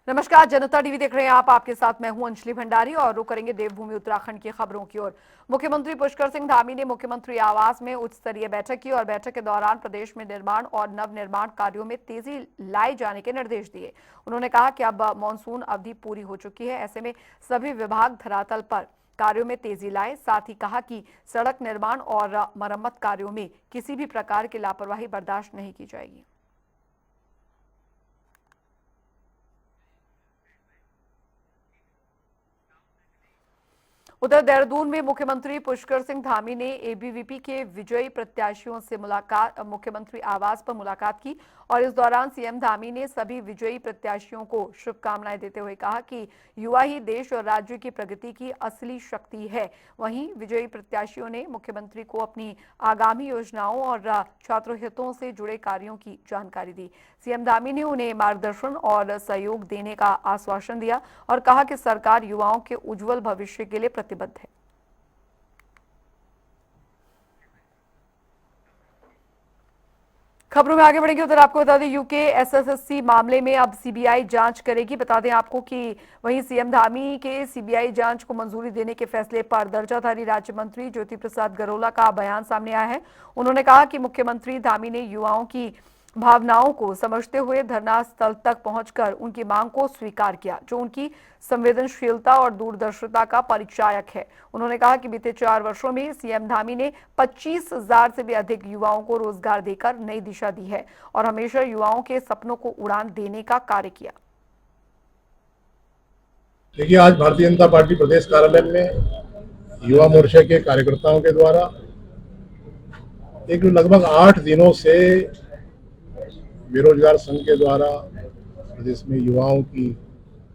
नमस्कार, जनता टीवी देख रहे हैं आप। आपके साथ मैं हूं अंजलि भंडारी और रुक करेंगे देवभूमि उत्तराखंड की खबरों की ओर। मुख्यमंत्री पुष्कर सिंह धामी ने मुख्यमंत्री आवास में उच्च स्तरीय बैठक की और बैठक के दौरान प्रदेश में निर्माण और नवनिर्माण कार्यों में तेजी लाए जाने के निर्देश दिए। उन्होंने कहा कि अब मानसून अवधि पूरी हो चुकी है, ऐसे में सभी विभाग धरातल पर कार्यों में तेजी लाए। साथ ही कहा कि सड़क निर्माण और मरम्मत कार्यों में किसी भी प्रकार की लापरवाही बर्दाश्त नहीं की जाएगी। उधर देहरादून में मुख्यमंत्री पुष्कर सिंह धामी ने एबीवीपी के विजयी प्रत्याशियों से मुख्यमंत्री आवास पर मुलाकात की और इस दौरान सीएम धामी ने सभी विजयी प्रत्याशियों को शुभकामनाएं देते हुए कहा कि युवा ही देश और राज्य की प्रगति की असली शक्ति है। वहीं विजयी प्रत्याशियों ने मुख्यमंत्री को अपनी आगामी योजनाओं और छात्र हितों से जुड़े कार्यों की जानकारी दी। सीएम धामी ने उन्हें मार्गदर्शन और सहयोग देने का आश्वासन दिया और कहा कि सरकार युवाओं के उज्जवल भविष्य के लिए प्रतिबद्ध है। खबरों में आगे बढ़ेंगे। उधर आपको बता दें, यूके एसएसएससी मामले में अब सीबीआई जांच करेगी। बता दें आपको कि वहीं सीएम धामी के सीबीआई जांच को मंजूरी देने के फैसले पर दर्जाधारी राज्य मंत्री ज्योति प्रसाद गरोला का बयान सामने आया है। उन्होंने कहा कि मुख्यमंत्री धामी ने युवाओं की भावनाओं को समझते हुए धरना स्थल तक पहुंचकर उनकी मांग को स्वीकार किया, जो उनकी संवेदनशीलता और दूरदर्शिता का परिचायक है। उन्होंने कहा कि बीते 4 वर्षों में सीएम धामी ने 25,000 से भी अधिक युवाओं को रोजगार देकर नई दिशा दी है और हमेशा युवाओं के सपनों को उड़ान देने का कार्य किया। देखिए, आज भारतीय जनता पार्टी प्रदेश कार्यालय में युवा मोर्चा के कार्यकर्ताओं के द्वारा एक लगभग 8 दिनों से बेरोजगार संघ के द्वारा प्रदेश में युवाओं की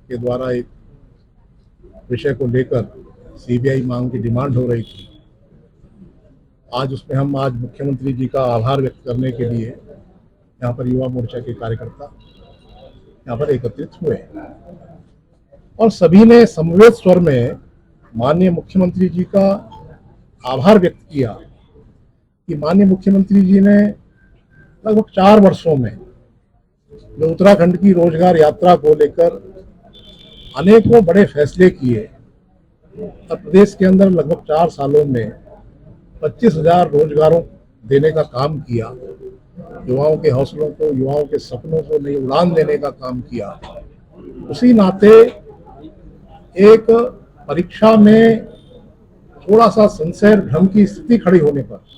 के द्वारा एक विषय को लेकर सीबीआई मांग की डिमांड हो रही थी। आज उसमें हम आज मुख्यमंत्री जी का आभार व्यक्त करने के लिए यहाँ पर युवा मोर्चा के कार्यकर्ता यहाँ पर एकत्रित हुए और सभी ने समवेत स्वर में माननीय मुख्यमंत्री जी का आभार व्यक्त किया कि माननीय मुख्यमंत्री जी ने लगभग 4 वर्षों में जो उत्तराखंड की रोजगार यात्रा को लेकर अनेकों बड़े फैसले किए और प्रदेश के अंदर लगभग 4 सालों में 25,000 रोजगारों देने का काम किया, युवाओं के हौसलों को, युवाओं के सपनों को नई उड़ान देने का काम किया। उसी नाते एक परीक्षा में थोड़ा सा संशय भ्रम की स्थिति खड़ी होने पर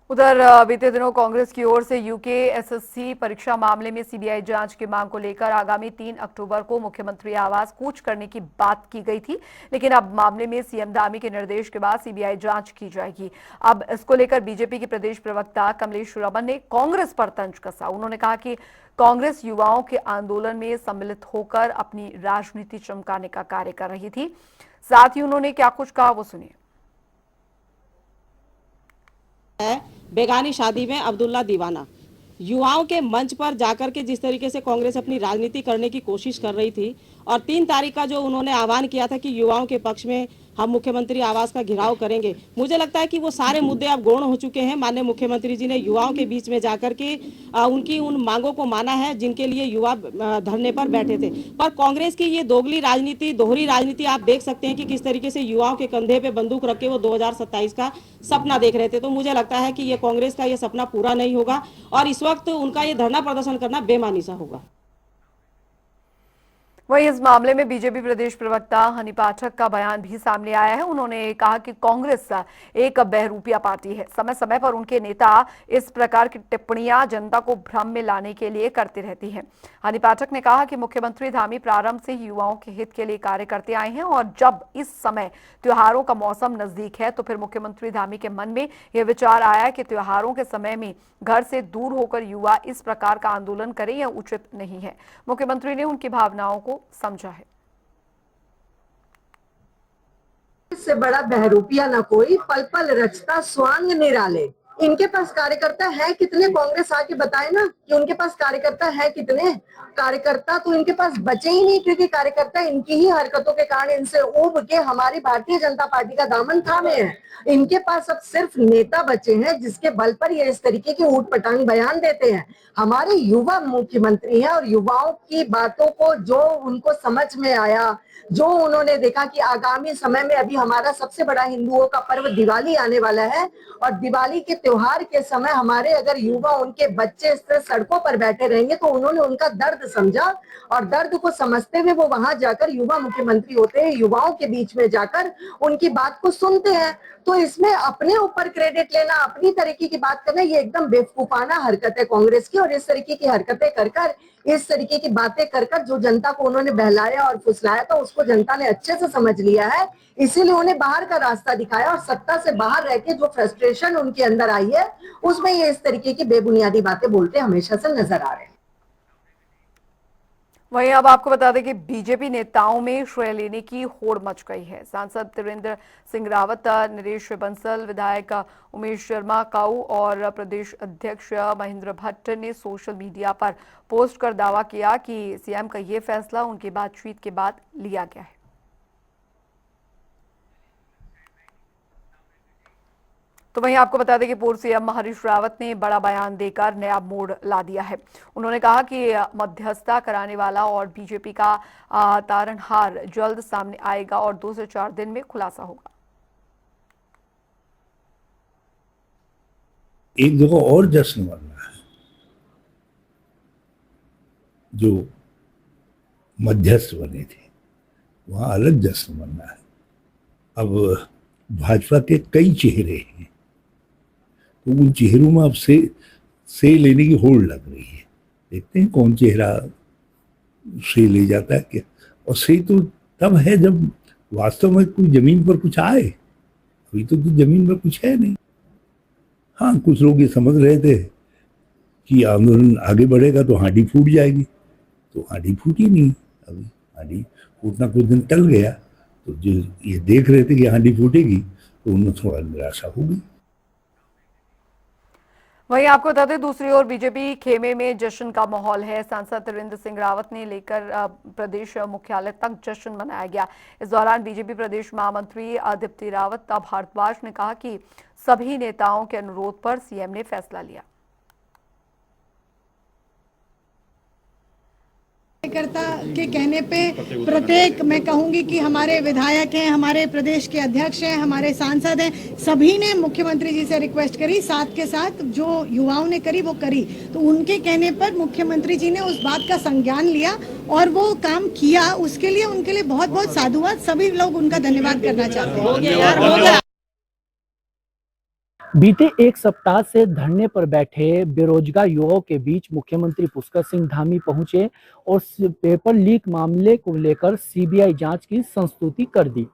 उधर बीते दिनों कांग्रेस की ओर से यूके एसएससी परीक्षा मामले में सीबीआई जांच की मांग को लेकर आगामी 3 अक्टूबर को मुख्यमंत्री आवास कूच करने की बात की गई थी, लेकिन अब मामले में सीएम धामी के निर्देश के बाद सीबीआई जांच की जाएगी। अब इसको लेकर बीजेपी के प्रदेश प्रवक्ता कमलेश रमन ने कांग्रेस पर तंज कसा। उन्होंने कहा कि कांग्रेस युवाओं के आंदोलन में सम्मिलित होकर अपनी राजनीति चमकाने का कार्य कर रही थी। साथ ही उन्होंने क्या कुछ कहा, वो सुनिए। बेगानी शादी में अब्दुल्ला दीवाना युवाओं के मंच पर जाकर के जिस तरीके से कांग्रेस अपनी राजनीति करने की कोशिश कर रही थी और 3 तारीख का जो उन्होंने आह्वान किया था कि युवाओं के पक्ष में हम मुख्यमंत्री आवास का घेराव करेंगे, मुझे लगता है कि वो सारे मुद्दे अब गौण हो चुके हैं। माननीय मुख्यमंत्री जी ने युवाओं के बीच में जाकर के उनकी उन मांगों को माना है जिनके लिए युवा धरने पर बैठे थे। पर कांग्रेस की ये दोगली राजनीति, दोहरी राजनीति आप देख सकते हैं कि किस तरीके से युवाओं के कंधे पे बंदूक रख के वो 2027 का सपना देख रहे थे। तो मुझे लगता है कि ये कांग्रेस का ये सपना पूरा नहीं होगा और इस वक्त उनका ये धरना प्रदर्शन करना बेमानी सा होगा। वहीं इस मामले में बीजेपी प्रदेश प्रवक्ता हनी पाठक का बयान भी सामने आया है। उन्होंने कहा कि कांग्रेस एक बहरूपिया पार्टी है। समय समय पर उनके नेता इस प्रकार की टिप्पणियां जनता को भ्रम में लाने के लिए करती रहती हैं। हनी पाठक ने कहा कि मुख्यमंत्री धामी प्रारंभ से ही युवाओं के हित के लिए कार्य करते आए हैं और जब इस समय त्योहारों का मौसम नजदीक है तो फिर मुख्यमंत्री धामी के मन में यह विचार आया कि त्योहारों के समय में घर से दूर होकर युवा इस प्रकार का आंदोलन करें, यह उचित नहीं है। मुख्यमंत्री ने उनकी भावनाओं को समझा है। इससे बड़ा बहरूपिया न कोई, पल पल रचता स्वांग निराले। इनके पास कार्यकर्ता है कितने? कांग्रेस आके बताए ना कि उनके पास कार्यकर्ता है कितने? कार्यकर्ता तो इनके पास बचे ही नहीं, क्योंकि कार्यकर्ता इनकी ही हरकतों के कारण इनसे उब के हमारी भारतीय जनता पार्टी का दामन थामे हैं। इनके पास अब सिर्फ नेता बचे हैं जिसके बल पर ये इस तरीके के ऊट पटांग बयान देते हैं। हमारे युवा मुख्यमंत्री हैं और युवाओं की बातों को जो उनको समझ में आया, जो उन्होंने देखा कि आगामी समय में अभी हमारा सबसे बड़ा हिंदुओं का पर्व दिवाली आने वाला है और दिवाली के त्योहार के समय हमारे अगर युवा, उनके बच्चे इस तरह सड़कों पर बैठे रहेंगे, तो उन्होंने उनका दर्द समझा और दर्द को समझते हुए वो वहां जाकर, युवा मुख्यमंत्री होते हैं, युवाओं के बीच में जाकर उनकी बात को सुनते हैं। तो इसमें अपने ऊपर क्रेडिट लेना, अपनी तरीके की बात करना, ये एकदम बेवकूफाना हरकत है कांग्रेस की। और इस तरीके की हरकतें कर कर, इस तरीके की बातें कर कर जो जनता को उन्होंने बहलाया और फुसलाया था, उसको जनता ने अच्छे से समझ लिया है। इसीलिए उन्हें बाहर का रास्ता दिखाया और सत्ता से बाहर रह के जो फ्रस्ट्रेशन उनके अंदर आई है, उसमें ये इस तरीके की बेबुनियादी बातें बोलते हमेशा से नजर आ रहे हैं। वहीं अब आपको बता दें कि बीजेपी नेताओं में श्रेय लेने की होड़ मच गई है। सांसद त्रिवेंद्र सिंह रावत, नरेश बंसल, विधायक उमेश शर्मा काऊ और प्रदेश अध्यक्ष महेंद्र भट्ट ने सोशल मीडिया पर पोस्ट कर दावा किया कि सीएम का ये फैसला उनकी बातचीत के बाद लिया गया है। तो वहीं आपको बता दें कि पूर्व सीएम हरीश रावत ने बड़ा बयान देकर नया मोड़ ला दिया है। उन्होंने कहा कि मध्यस्थता कराने वाला और बीजेपी का तारणहार जल्द सामने आएगा और 2 से 4 दिन में खुलासा होगा। एक जगह और जश्न मनाना है, जो मध्यस्थ बने थे वहां अलग जश्न मनाना है। अब भाजपा के कई चेहरे हैं, तो उन चेहरों में अब से लेने की होड़ लग रही है। देखते हैं कौन चेहरा से ले जाता है क्या। और से तो तब है जब वास्तव में कोई जमीन पर कुछ आए। अभी तो जमीन पर कुछ है नहीं। हाँ, कुछ लोग ये समझ रहे थे कि आंदोलन आगे बढ़ेगा तो हांडी फूट जाएगी, तो हांडी फूटी नहीं। अभी हांडी फूटना कुछ दिन टल गया, तो जो ये देख रहे थे कि हांडी फूटेगी तो उनमें थोड़ा निराशा होगी। वहीं आपको बता दें दूसरी ओर बीजेपी खेमे में जश्न का माहौल है। सांसद त्रिवेंद्र सिंह रावत ने लेकर प्रदेश मुख्यालय तक जश्न मनाया गया। इस दौरान बीजेपी प्रदेश महामंत्री दीप्ति रावत भारद्वाज ने कहा कि सभी नेताओं के अनुरोध पर सीएम ने फैसला लिया। कार्यकर्ता के कहने पे प्रत्येक, मैं कहूंगी कि हमारे विधायक हैं, हमारे प्रदेश के अध्यक्ष हैं, हमारे सांसद हैं, सभी ने मुख्यमंत्री जी से रिक्वेस्ट करी। साथ के साथ जो युवाओं ने करी वो करी, तो उनके कहने पर मुख्यमंत्री जी ने उस बात का संज्ञान लिया और वो काम किया। उसके लिए उनके लिए बहुत बहुत साधुवाद। सभी लोग उनका धन्यवाद करना चाहते हैं। बीते एक सप्ताह से धरने पर बैठे बेरोजगार युवाओं के बीच मुख्यमंत्री पुष्कर सिंह धामी पहुंचे और पेपर लीक मामले को लेकर सीबीआई जांच की संस्तुति कर दी,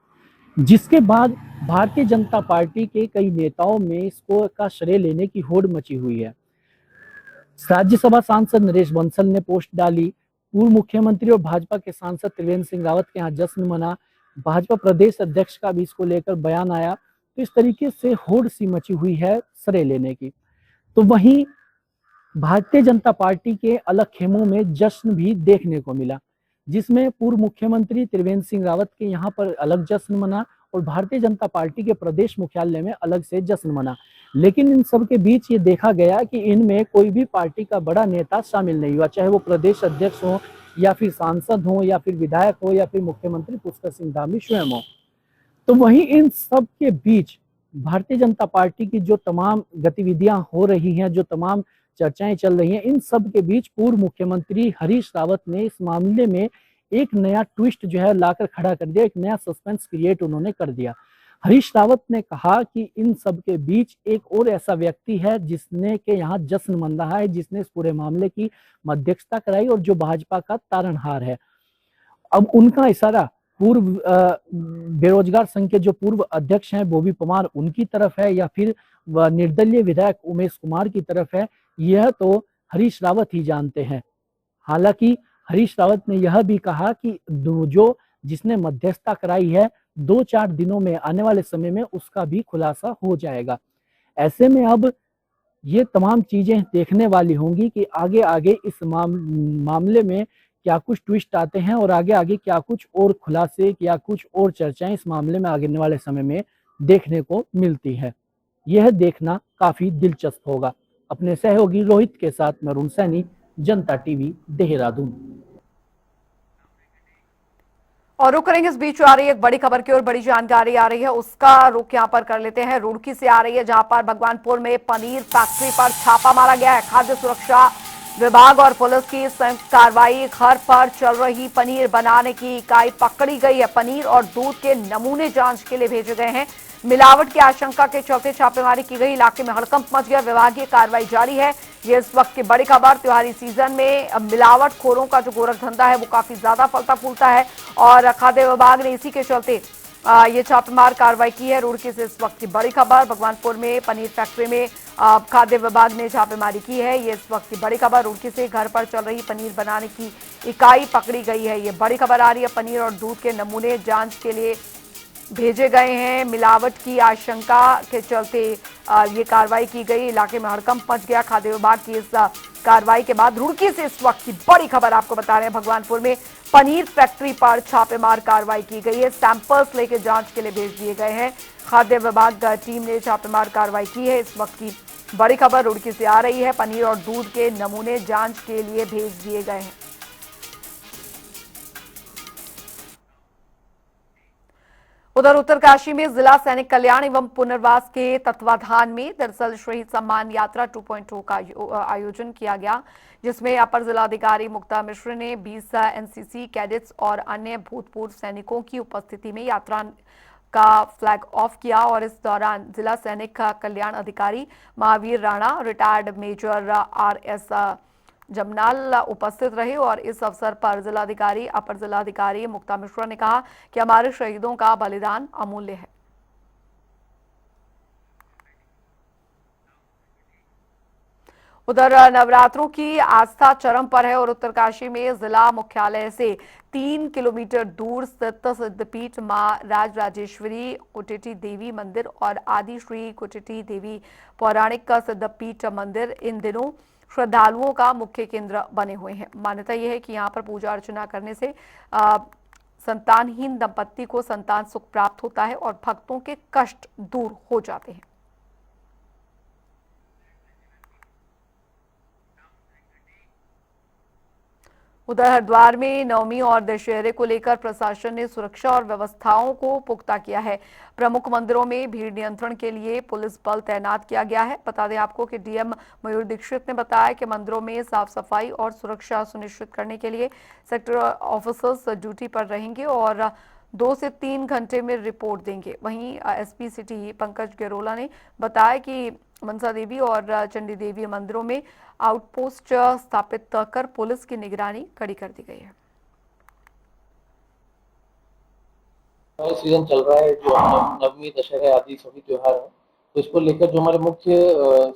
जिसके बाद भारतीय जनता पार्टी के कई नेताओं में इसको का श्रेय लेने की होड़ मची हुई है। राज्यसभा सांसद नरेश बंसल ने पोस्ट डाली। पूर्व मुख्यमंत्री और भाजपा के सांसद त्रिवेंद्र सिंह रावत के यहाँ जश्न मना। भाजपा प्रदेश अध्यक्ष का भी इसको लेकर बयान आया। तो इस तरीके से होड़ सी मची हुई है श्रेय लेने की। तो वहीं भारतीय जनता पार्टी के अलग खेमों में जश्न भी देखने को मिला, जिसमें पूर्व मुख्यमंत्री त्रिवेंद्र सिंह रावत के यहाँ पर अलग जश्न मना और भारतीय जनता पार्टी के प्रदेश मुख्यालय में अलग से जश्न मना। लेकिन इन सब के बीच ये देखा गया कि इनमें कोई भी पार्टी का बड़ा नेता शामिल नहीं हुआ, चाहे वो प्रदेश अध्यक्ष हो या फिर सांसद हो या फिर विधायक हो या फिर मुख्यमंत्री पुष्कर सिंह धामी स्वयं हो। तो वहीं इन सब के बीच भारतीय जनता पार्टी की जो तमाम गतिविधियां हो रही हैं, जो तमाम चर्चाएं चल रही हैं, इन सब के बीच पूर्व मुख्यमंत्री हरीश रावत ने इस मामले में एक नया ट्विस्ट जो है लाकर खड़ा कर दिया, एक नया सस्पेंस क्रिएट उन्होंने कर दिया। हरीश रावत ने कहा कि इन सब के बीच एक और ऐसा व्यक्ति है जिसने के यहाँ जश्न मन रहा है, जिसने इस पूरे मामले की मध्यस्थता कराई और जो भाजपा का तारणहार है। अब उनका इशारा पूर्व बेरोजगार संघ के जो पूर्व अध्यक्ष हैं बॉबी पवार, उनकी तरफ है या फिर निर्दलीय विधायक उमेश कुमार की तरफ है, यह तो हरीश रावत ही जानते हैं। हालांकि हरीश रावत ने यह भी कहा कि जो जिसने मध्यस्थता कराई है 2-4 दिनों में, आने वाले समय में उसका भी खुलासा हो जाएगा। ऐसे में अब ये तमाम चीजें देखने वाली होंगी कि आगे आगे इस मामले में क्या कुछ ट्विस्ट आते हैं और आगे आगे क्या कुछ और खुलासे, क्या कुछ और चर्चाएं इस मामले में आगे वाले समय में देखने को मिलती है। यह देखना काफी दिलचस्प होगा। अपने सहयोगी रोहित के साथ मैं अरुण सैनी, जनता टीवी, देहरादून। और रुक करेंगे, इस बीच आ रही है एक बड़ी खबर की और बड़ी जानकारी आ रही है, उसका रुख यहां पर कर लेते हैं। रुड़की से आ रही है, जहां पर भगवानपुर में पनीर फैक्ट्री पर छापा मारा गया है। खाद्य सुरक्षा विभाग और पुलिस की संयुक्त कार्रवाई, घर पर चल रही पनीर बनाने की इकाई पकड़ी गई है। पनीर और दूध के नमूने जांच के लिए भेजे गए हैं। मिलावट की आशंका के चलते छापेमारी की गई, इलाके में हड़कंप मच गया। विभागीय कार्रवाई जारी है। ये इस वक्त की बड़ी खबर। त्योहारी सीजन में मिलावटखोरों का जो गोरख धंधा है वो काफी ज्यादा फलता फूलता है और खाद्य विभाग ने इसी के चलते ये छापेमार कार्रवाई की है। रुड़की से इस वक्त की बड़ी खबर। भगवानपुर में पनीर फैक्ट्री में खाद्य विभाग ने छापेमारी की है। ये इस वक्त की बड़ी खबर। रुड़की से घर पर चल रही पनीर बनाने की इकाई पकड़ी गई है। ये बड़ी खबर आ रही है। पनीर और दूध के नमूने जांच के लिए भेजे गए हैं। मिलावट की आशंका के चलते ये कार्रवाई की गई। इलाके में हड़कंप मच गया। खाद्य विभाग की इस कार्रवाई के बाद रुड़की से इस वक्त की बड़ी खबर आपको बता रहे हैं। भगवानपुर में पनीर फैक्ट्री पर छापेमार कार्रवाई की गई है। सैंपल्स लेके जांच के लिए भेज दिए गए हैं। खाद्य विभाग टीम ने छापेमार कार्रवाई की है। इस वक्त की बड़ी खबर रुड़की से आ रही है। पनीर और दूध के नमूने जांच के लिए भेज दिए गए हैं। उधर उत्तरकाशी में जिला सैनिक कल्याण एवं पुनर्वास के तत्वाधान में दरअसल शहीद सम्मान यात्रा 2.0 का आयोजन किया गया, जिसमें अपर जिलाधिकारी मुक्ता मिश्र ने 20 एनसीसी कैडेट्स और अन्य भूतपूर्व सैनिकों की उपस्थिति में यात्रा का फ्लैग ऑफ किया। और इस दौरान जिला सैनिक कल्याण अधिकारी Mahavir Rana, retired major RS Jamnal उपस्थित रहे। और इस अवसर पर जिलाधिकारी अपर जिलाधिकारी मुक्ता मिश्रा ने कहा कि हमारे शहीदों का बलिदान अमूल्य है। उधर नवरात्रों की आस्था चरम पर है और उत्तरकाशी में जिला मुख्यालय से 3 किलोमीटर दूर स्थित सिद्धपीठ मां राजराजेश्वरी कुटिटी देवी मंदिर और आदि श्री कुटिटी देवी पौराणिक सिद्धपीठ मंदिर इन दिनों श्रद्धालुओं का मुख्य केंद्र बने हुए हैं। मान्यता यह है कि यहाँ पर पूजा अर्चना करने से संतानहीन दंपत्ति को संतान सुख प्राप्त होता है और भक्तों के कष्ट दूर हो जाते हैं। उधर हरिद्वार में नवमी और दशहरे को लेकर प्रशासन ने सुरक्षा और व्यवस्थाओं को पुख्ता किया है। प्रमुख मंदिरों में भीड़ नियंत्रण के लिए पुलिस बल तैनात किया गया है। बता दें आपको कि डीएम मयूर दीक्षित ने बताया कि मंदिरों में साफ सफाई और सुरक्षा सुनिश्चित करने के लिए सेक्टर ऑफिसर्स ड्यूटी पर रहेंगे और 2 से 3 घंटे में रिपोर्ट देंगे। वहीं एसपी सिटी पंकज गेरोला ने बताया कि मनसा देवी और चंडी देवी मंदिरों में आउटपोस्ट स्थापित कर पुलिस की निगरानी कड़ी कर दी गई है। सीजन चल रहा है, जो नवमी दशहरा आदि सभी त्योहार हैं, तो इसको लेकर जो हमारे मुख्य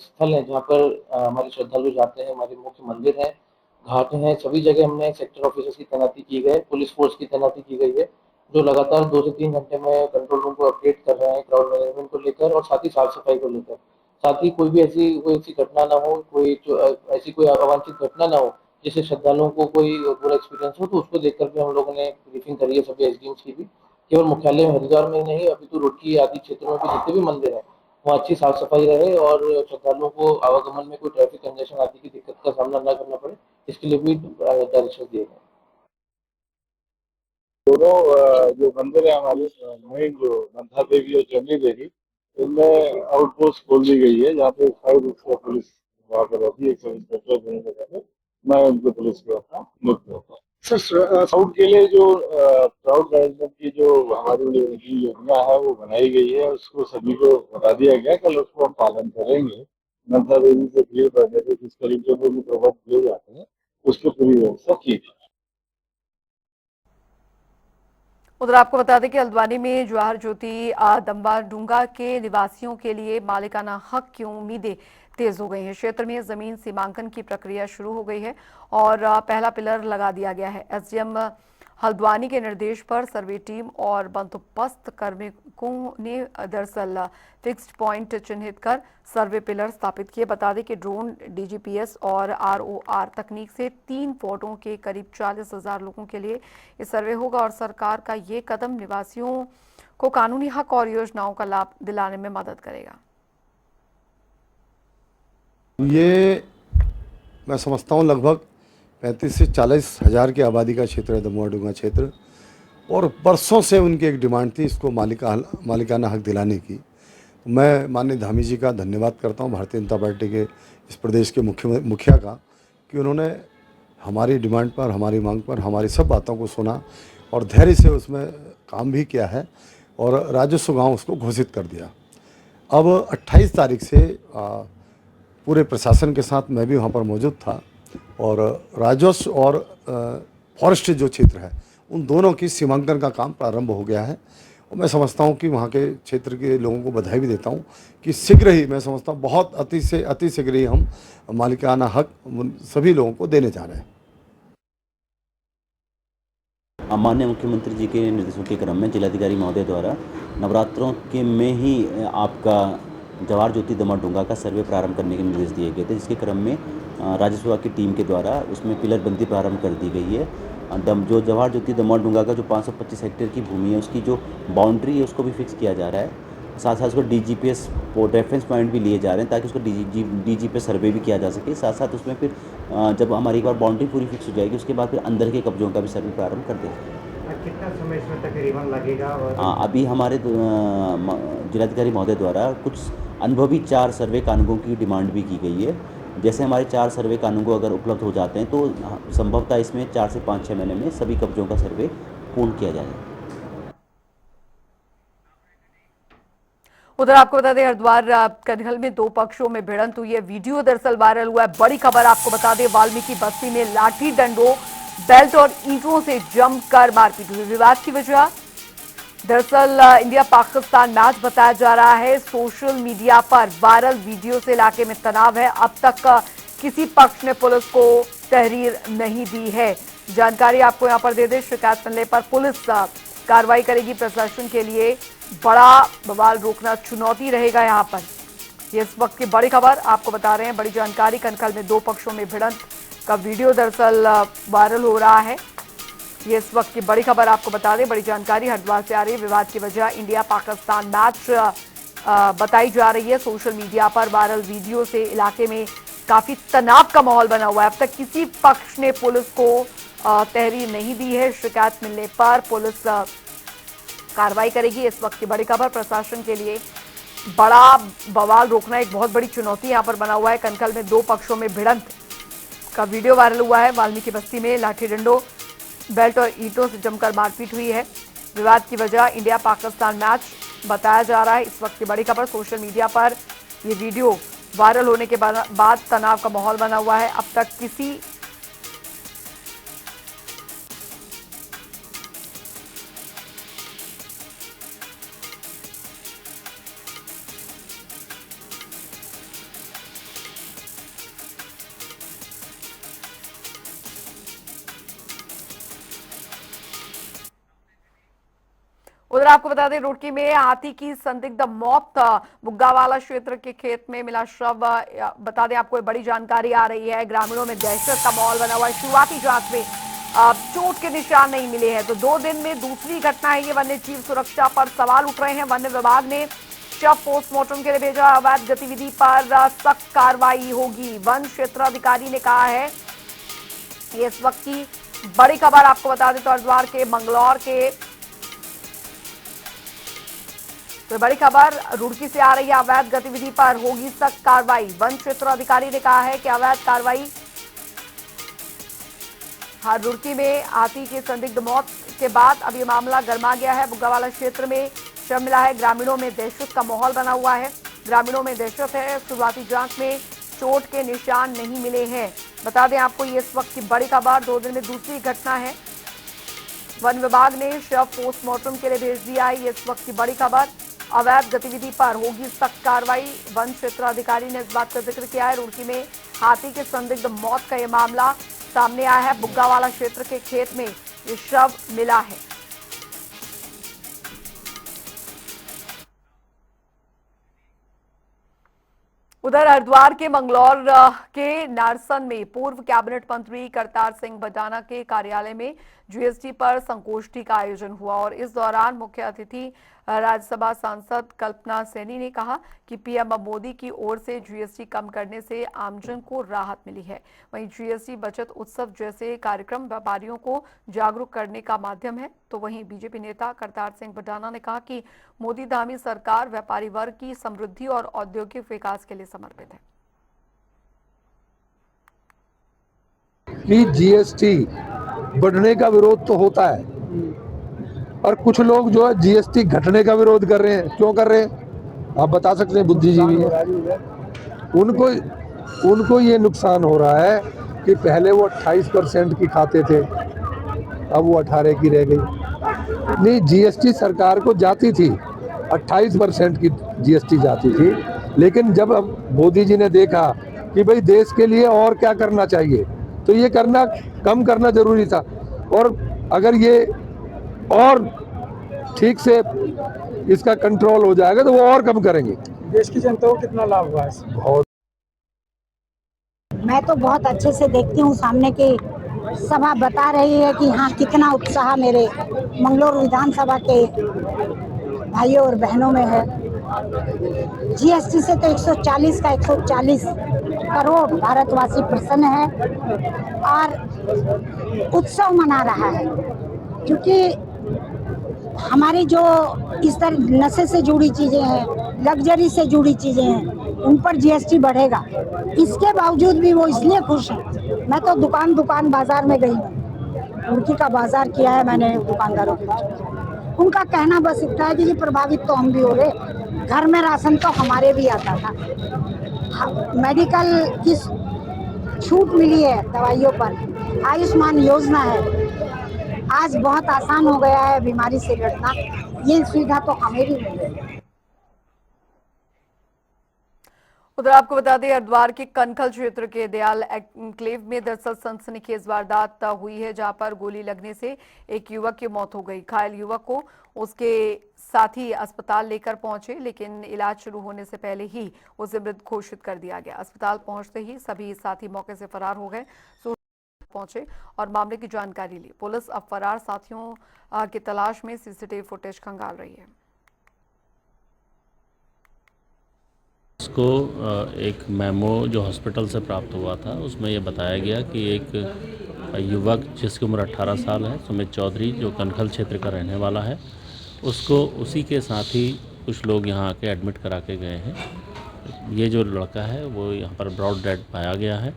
स्थल हैं जहाँ पर हमारे श्रद्धालु जाते हैं, हमारे मुख्य मंदिर हैं, घाट हैं, सभी जगह हमने सेक्टर ऑफिसर्स की तैनाती की गई, पुलिस फोर्स की तैनाती की गई है, जो लगातार 2 से 3 घंटे में कंट्रोल रूम को अपडेट कर रहे हैं क्राउड मैनेजमेंट को लेकर और साथ ही साफ सफाई को लेकर। साथ ही कोई भी ऐसी घटना ना हो, ऐसी कोई अवांछित घटना ना हो जिससे श्रद्धालुओं को कोई बुरा एक्सपीरियंस हो, तो उसको देखकर भी हम लोगों ने ब्रीफिंग करी है सभी एसडीएम्स की भी। केवल मुख्यालय में हरिद्वार में नहीं, अभी तो रुड़की आदि क्षेत्रों में भी जितने भी मंदिर हैं वहाँ अच्छी साफ सफाई रहे और श्रद्धालुओं को आवागमन में कोई ट्रैफिक कंजेशन आदि की दिक्कत का सामना न करना पड़े, इसके लिए भी डायरेक्शन दिए गए। दोनों जो मंदिर है हमारे मेन, जो मंथा देवी और चंडी देवी, इनमें आउटपोस्ट खोल दी गई है, जहाँ पे 5 उसका पुलिस वहाँ पर रहती है, 1 सब इंस्पेक्टर देने के मैं उनके पुलिस को अपना मुक्त होता हूँ। सर साउथ के लिए जो क्राउड मैनेजमेंट की जो हमारी योजना है वो बनाई गई है, उसको सभी को बता दिया गया, कल उसको हम पालन करेंगे। मंथा देवी से भीड़ बढ़ने से जिस तरीके से भी प्रबंध किए जाते हैं उसकी पूरी व्यवस्था की जाए। उधर आपको बता दें कि हल्द्वानी में जवाहर ज्योति दम्बाडूंगा के निवासियों के लिए मालिकाना हक की उम्मीदें तेज हो गई हैं। क्षेत्र में जमीन सीमांकन की प्रक्रिया शुरू हो गई है और पहला पिलर लगा दिया गया है। एसडीएम हल्द्वानी के निर्देश पर सर्वे टीम और बंदोबस्त कार्मिकों ने दरअसल फिक्स्ड पॉइंट चिन्हित कर सर्वे पिलर स्थापित किए। बता दें कि ड्रोन, डीजीपीएस और आरओआर तकनीक से 3 वार्डों के करीब 40,000 लोगों के लिए ये सर्वे होगा और सरकार का ये कदम निवासियों को कानूनी हक और योजनाओं का लाभ दिलाने में मदद करेगा। ये मैं समझता हूँ लगभग 35 से 40 हज़ार की आबादी का क्षेत्र है दमोह-डुंगा क्षेत्र, और बरसों से उनकी एक डिमांड थी इसको मालिकाना हक दिलाने की। मैं माननीय धामी जी का धन्यवाद करता हूँ, भारतीय जनता पार्टी के इस प्रदेश के मुखिया का, कि उन्होंने हमारी डिमांड पर, हमारी मांग पर, हमारी सब बातों को सुना और धैर्य से उसमें काम भी किया है और राजस्व गाँव उसको घोषित कर दिया। अब 28 तारीख से पूरे प्रशासन के साथ मैं भी वहाँ पर मौजूद था और राजस्व और फॉरेस्ट जो क्षेत्र है उन दोनों की सीमांकन का काम प्रारंभ हो गया है। और मैं समझता हूँ कि वहाँ के क्षेत्र के लोगों को बधाई भी देता हूँ कि शीघ्र ही, मैं समझता हूँ बहुत अति शीघ्र ही हम मालिकाना हक सभी लोगों को देने जा रहे हैं। माननीय मुख्यमंत्री जी के निर्देशों के क्रम में जिलाधिकारी महोदय द्वारा नवरात्रों के में ही आपका जवाहर ज्योति दमोह-डुंगा का सर्वे प्रारंभ करने के निर्देश दिए गए थे, जिसके क्रम में राजस्व विभाग की टीम के द्वारा उसमें पिलरबंदी प्रारंभ कर दी गई है। जो जवाहर ज्योति दमोह-डुंगा का जो 525 हेक्टेयर की भूमि है उसकी जो बाउंड्री है उसको भी फिक्स किया जा रहा है। साथ साथ उसको डीजीपीएस रेफरेंस पॉइंट भी लिए जा रहे हैं ताकि उसको डीजीपीएस सर्वे भी किया जा सके। साथ साथ उसमें फिर जब हमारी एक बार बाउंड्री पूरी फिक्स हो जाएगी उसके बाद फिर अंदर के कब्जों का भी सर्वे प्रारंभ कर देंगे। कितना समय इसमें तकरीबन लगेगा? अभी हमारे जिलाधिकारी महोदय द्वारा कुछ अनुभवी 4 सर्वे कानूनों की डिमांड भी की गई है। जैसे हमारे 4 सर्वे कानून अगर उपलब्ध हो जाते हैं तो संभवतः इसमें 4 से 5-6 महीने में सभी कब्जों का सर्वे पूर्ण किया जाएगा। उधर आपको बता दें हरिद्वार कनहल में 2 पक्षों में भिड़ंत हुई है। वीडियो दरअसल वायरल हुआ है। बड़ी खबर आपको बता दें, वाल्मीकि बस्ती में लाठी डंडों, बेल्ट और ईंटों से जमकर मारपीट हुई। विवाद की वजह दरअसल इंडिया पाकिस्तान मैच बताया जा रहा है। सोशल मीडिया पर वायरल वीडियो से इलाके में तनाव है। अब तक किसी पक्ष ने पुलिस को तहरीर नहीं दी है। जानकारी आपको यहां पर दे दें, शिकायत मिलने पर पुलिस कार्रवाई करेगी। प्रशासन के लिए बड़ा बवाल रोकना चुनौती रहेगा यहां पर। ये इस वक्त की बड़ी खबर आपको बता रहे हैं। बड़ी जानकारी, कनखल में 2 पक्षों में भिड़ंत का वीडियो दरअसल वायरल हो रहा है। ये इस वक्त की बड़ी खबर आपको बता दें। बड़ी जानकारी हरिद्वार से आ रही है। विवाद की वजह इंडिया पाकिस्तान मैच बताई जा रही है। सोशल मीडिया पर वायरल वीडियो से इलाके में काफी तनाव का माहौल बना हुआ है। अब तक किसी पक्ष ने पुलिस को तहरीर नहीं दी है। शिकायत मिलने पर पुलिस कार्रवाई करेगी। इस वक्त की बड़ी खबर, प्रशासन के लिए बड़ा बवाल रोकना एक बहुत बड़ी चुनौती यहां पर बना हुआ है। कनखल में 2 पक्षों में भिड़ंत का वीडियो वायरल हुआ है। वाल्मीकि बस्ती में लाठी डंडों, बेल्ट और ईंटों से जमकर मारपीट हुई है। विवाद की वजह इंडिया पाकिस्तान मैच बताया जा रहा है। इस वक्त की बड़ी खबर, सोशल मीडिया पर ये वीडियो वायरल होने के बाद तनाव का माहौल बना हुआ है। अब तक किसी उधर आपको बता दें, रुड़की में हाथी की संदिग्ध मौत, बुग्गावाला क्षेत्र के खेत में मिला शव। बता दें आपको बड़ी जानकारी आ रही है। ग्रामीणों में दहशत का माहौल बना हुआ है। शुरुआती जांच में चोट के निशान नहीं मिले हैं, तो 2 दिन में दूसरी घटना है ये। वन्य जीव सुरक्षा पर सवाल उठ रहे हैं। वन विभाग ने शव पोस्टमार्टम के लिए भेजा। अवैध गतिविधि पर सख्त कार्रवाई होगी, वन क्षेत्राधिकारी ने कहा है। ये इस वक्त की बड़ी खबर आपको बता दें। तो हरिद्वार के मंगलौर के तो बड़ी खबर रुड़की से आ रही है। अवैध गतिविधि पर होगी सख्त कार्रवाई, वन क्षेत्राधिकारी ने कहा है कि अवैध कार्रवाई। रुड़की में हाथी की संदिग्ध मौत के बाद अब ये मामला गर्मा गया है। बुग्गावाला क्षेत्र में शव मिला है। ग्रामीणों में दहशत का माहौल बना हुआ है। ग्रामीणों में दहशत है। शुरुआती जांच में चोट के निशान नहीं मिले हैं। बता दें आपको, ये इस वक्त की बड़ी खबर, 2 दिन में दूसरी घटना है। वन विभाग ने शव पोस्टमार्टम के लिए भेज दिया है। ये इस वक्त की बड़ी खबर, अवैध गतिविधि पर होगी सख्त कार्रवाई, वन क्षेत्राधिकारी ने इस बात का जिक्र किया है। रुड़की में हाथी के संदिग्ध मौत का यह मामला सामने आया है। बुग्गावाला क्षेत्र के खेत में ये शव मिला है। उधर हरिद्वार के मंगलौर के नारसन में पूर्व कैबिनेट मंत्री करतार सिंह भडाना के कार्यालय में जीएसटी पर संगोष्ठी का आयोजन हुआ और इस दौरान मुख्य अतिथि राज्यसभा सांसद कल्पना सैनी ने कहा कि पीएम मोदी की ओर से जीएसटी कम करने से आमजन को राहत मिली है। वहीं जीएसटी बचत उत्सव जैसे कार्यक्रम व्यापारियों को जागरूक करने का माध्यम है। तो वहीं बीजेपी नेता करतार सिंह भडाना ने कहा कि मोदी धामी सरकार व्यापारी वर्ग की समृद्धि और औद्योगिक विकास के लिए समर्पित है। कि जीएसटी बढ़ने का विरोध तो होता है और कुछ लोग जो है जीएसटी घटने का विरोध कर रहे हैं। क्यों कर रहे हैं आप बता सकते हैं? बुद्धिजीवी है, उनको ये नुकसान हो रहा है कि पहले वो 28% की खाते थे, अब वो 18 की रह गई। नहीं, जीएसटी सरकार को जाती थी, 28% की जीएसटी जाती थी, लेकिन जब अब मोदी जी ने देखा कि भाई देश के लिए और क्या करना चाहिए तो ये करना कम करना जरूरी था। और अगर ये और ठीक से इसका कंट्रोल हो जाएगा तो वो और कम करेंगे। देश की जनता को कितना लाभ हुआ है? बहुत। मैं तो बहुत अच्छे से देखती हूँ, सामने की सभा बता रही है कि हाँ कितना उत्साह मेरे मंगलौर विधानसभा के भाइयों और बहनों में है। जीएसटी से तो 140 का 140 करोड़ भारतवासी प्रसन्न है और उत्सव मना रहा है, क्योंकि हमारी जो इस तरह नशे से जुड़ी चीजें हैं, लग्जरी से जुड़ी चीजें हैं, उन पर जीएसटी बढ़ेगा। इसके बावजूद भी वो इसलिए खुश हैं। मैं तो दुकान बाजार में गई हूँ, तुर्की का बाजार किया है मैंने दुकानदारों के। उनका कहना बस इतना है कि ये प्रभावित तो हम भी हो गए, घर में राशन तो हमारे भी आता था, मेडिकल की छूट मिली है दवाइयों पर, आयुष्मान योजना है, आज बहुत आसान हो गया है बीमारी से लड़ना, ये सुविधा तो हमें भी मिली है। उधर आपको बता दें हरिद्वार के कनखल क्षेत्र के दयाल एन्क्लेव में दरअसल सनसनीखेज वारदात हुई है, जहां पर गोली लगने से एक युवक की मौत हो गई। घायल युवक को उसके साथी अस्पताल लेकर पहुंचे, लेकिन इलाज शुरू होने से पहले ही उसे मृत घोषित कर दिया गया। अस्पताल पहुंचते ही सभी साथी मौके से फरार हो गए। पहुंचे और मामले की जानकारी ली। पुलिस अब फरार साथियों की तलाश में सीसीटीवी फुटेज खंगाल रही है। उसको एक मेमो जो हॉस्पिटल से प्राप्त हुआ था, उसमें ये बताया गया कि एक युवक जिसकी उम्र 18 साल है, सुमित चौधरी, जो कनखल क्षेत्र का रहने वाला है, उसको उसी के साथ ही कुछ लोग यहाँ आके एडमिट करा के गए हैं। ये जो लड़का है वो यहाँ पर ब्रॉड डेड पाया गया है।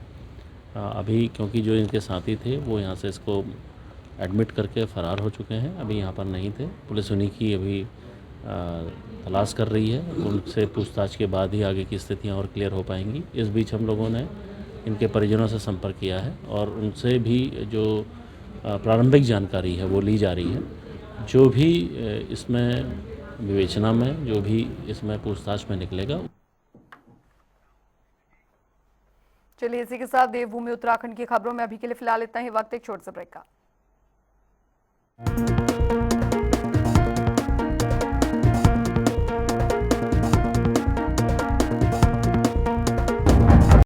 अभी क्योंकि जो इनके साथी थे वो यहाँ से इसको एडमिट करके फ़रार हो चुके हैं, अभी यहाँ पर नहीं थे। पुलिस उन्हीं की अभी तलाश कर रही है, उनसे पूछताछ के बाद ही आगे की स्थितियाँ और क्लियर हो पाएंगी। इस बीच हम लोगों ने इनके परिजनों से संपर्क किया है और उनसे भी जो प्रारंभिक जानकारी है वो ली जा रही है। जो भी इसमें विवेचना में, जो भी इसमें पूछताछ में निकलेगा। चलिए इसी के साथ देवभूमि उत्तराखंड की खबरों में अभी के लिए फिलहाल इतना ही। वक्त एक छोटे से ब्रेक का।